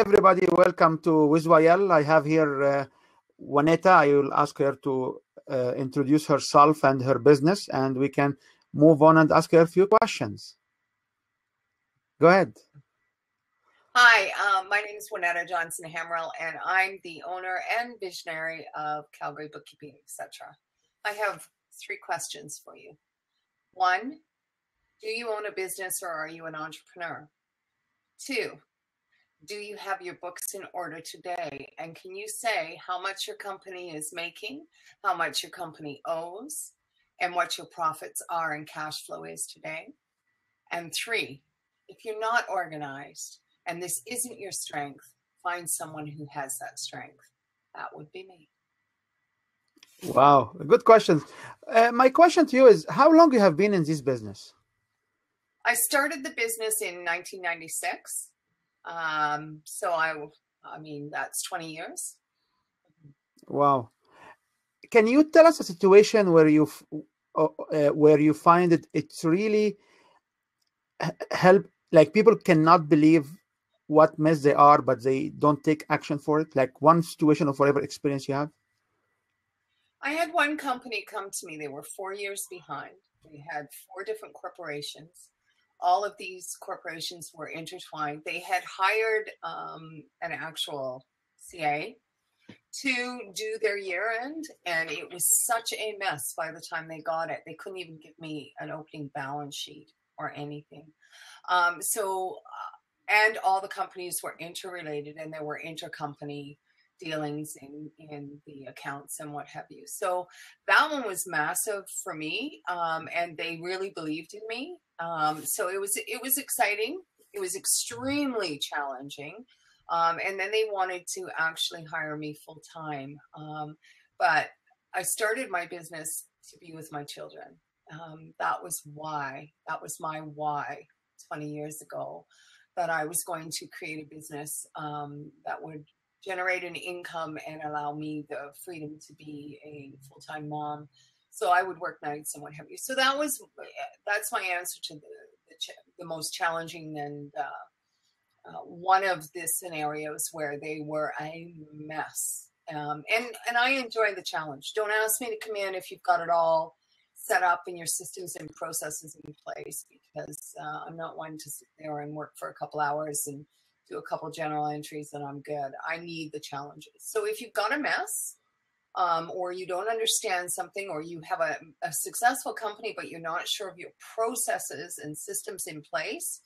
everybody. Welcome to with Wael. I have here Wannetta. I will ask her to introduce herself and her business, and we can move on and ask her a few questions. Go ahead. Hi, my name is Wannetta Johnson Hamrell, and I'm the owner and visionary of Calgary Bookkeeping, etc. I have 3 questions for you. 1, do you own a business or are you an entrepreneur? 2, do you have your books in order today? And can you say how much your company is making, how much your company owes, and what your profits are and cash flow is today? And 3, if you're not organized and this isn't your strength, find someone who has that strength. That would be me. Wow, good questions. My question to you is, how long you have been in this business? I started the business in 1996. So I mean, that's 20 years. Wow. Can you tell us a situation where you find it's really help, like people cannot believe what mess they are, but they don't take action for it? Like one situation or whatever experience you have? I had one company come to me. They were 4 years behind. They had 4 different corporations. All of these corporations were intertwined. They had hired an actual CA to do their year end, and it was such a mess by the time they got it. They couldn't even give me an opening balance sheet or anything. And all the companies were interrelated, and there were intercompany dealings in the accounts and what have you. So that one was massive for me, and they really believed in me. So it was exciting. It was extremely challenging. And then they wanted to actually hire me full time. But I started my business to be with my children. That was my why 20 years ago, that I was going to create a business that would generate an income and allow me the freedom to be a full-time mom. So I would work nights and what have you. So that's my answer to the most challenging and one of the scenarios where they were a mess. And I enjoy the challenge. Don't ask me to come in if you've got it all set up and your systems and processes in place, because I'm not one to sit there and work for a couple hours and do a couple general entries and I'm good. I need the challenges. So if you've got a mess, or you don't understand something, or you have a successful company, but you're not sure of your processes and systems in place,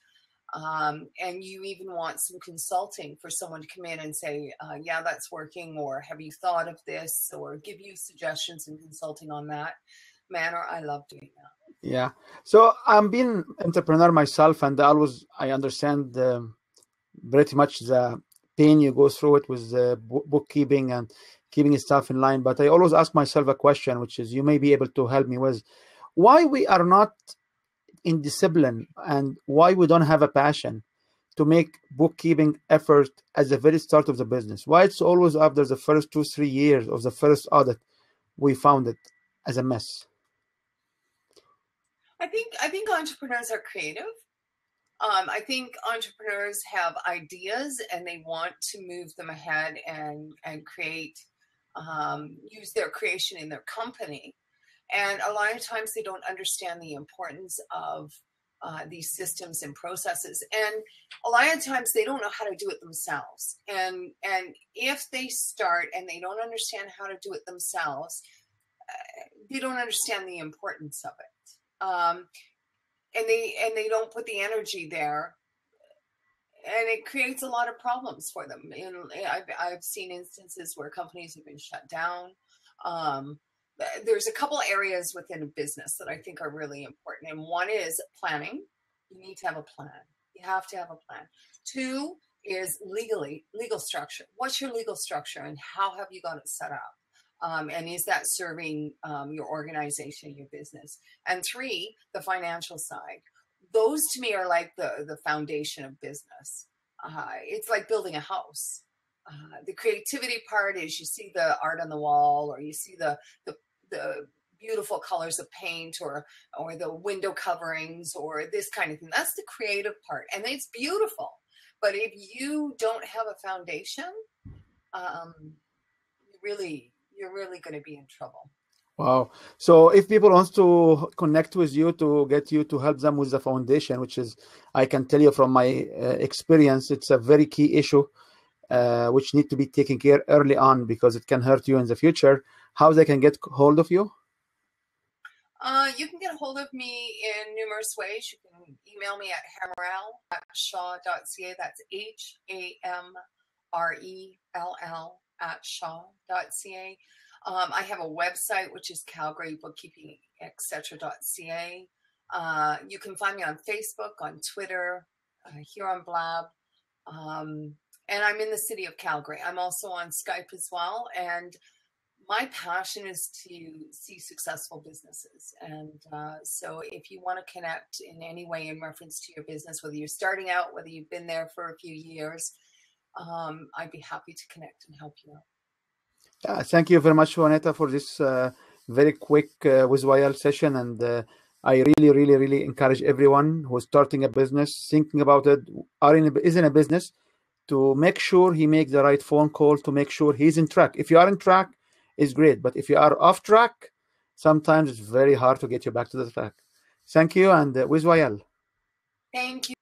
and you even want some consulting for someone to come in and say, yeah, that's working, or have you thought of this, or give you suggestions and consulting on that manner, I love doing that. Yeah. So I'm being entrepreneur myself, and I understand pretty much the pain you go through it with bookkeeping and keeping stuff in line. But I always ask myself a question, which is you may be able to help me with: why we are not in discipline, and why we don't have a passion to make bookkeeping effort at the very start of the business? Why it's always after the first 2-3 years of the first audit we found it as a mess? I think entrepreneurs are creative. I think entrepreneurs have ideas and they want to move them ahead and create, use their creation in their company. And a lot of times they don't understand the importance of these systems and processes. And a lot of times they don't know how to do it themselves. And if they start and they don't understand how to do it themselves, they don't understand the importance of it. And they don't put the energy there, and it creates a lot of problems for them. And I've seen instances where companies have been shut down. There's a couple areas within a business that I think are really important, and one is planning. You need to have a plan. You have to have a plan. 2 is legal structure. What's your legal structure, and how have you got it set up? And is that serving your organization, your business? And 3, the financial side. Those to me are like the foundation of business. It's like building a house. The creativity part is you see the art on the wall, or you see the beautiful colors of paint, or the window coverings, or this kind of thing. That's the creative part, and it's beautiful. But if you don't have a foundation, you're really going to be in trouble. Wow. So if people want to connect with you to get you to help them with the foundation, which is, I can tell you from my experience, it's a very key issue, which need to be taken care early on because it can hurt you in the future. How they can get hold of you? You can get a hold of me in numerous ways. You can email me at hamrell@shaw.ca. That's HAMRELL @shaw.ca. I have a website, which is Calgary Bookkeeping, etc.ca. You can find me on Facebook, on Twitter, here on Blab. And I'm in the city of Calgary. I'm also on Skype as well. And my passion is to see successful businesses. And so if you want to connect in any way in reference to your business, whether you're starting out, whether you've been there for a few years, I'd be happy to connect and help you out. Thank you very much, Wannetta, for this very quick with Wael session. And I really encourage everyone who's starting a business, thinking about it, is in a business, to make sure he makes the right phone call to make sure he's in track. If you are in track, it's great. But if you are off track, sometimes it's very hard to get you back to the track. Thank you. And with Wael. Thank you.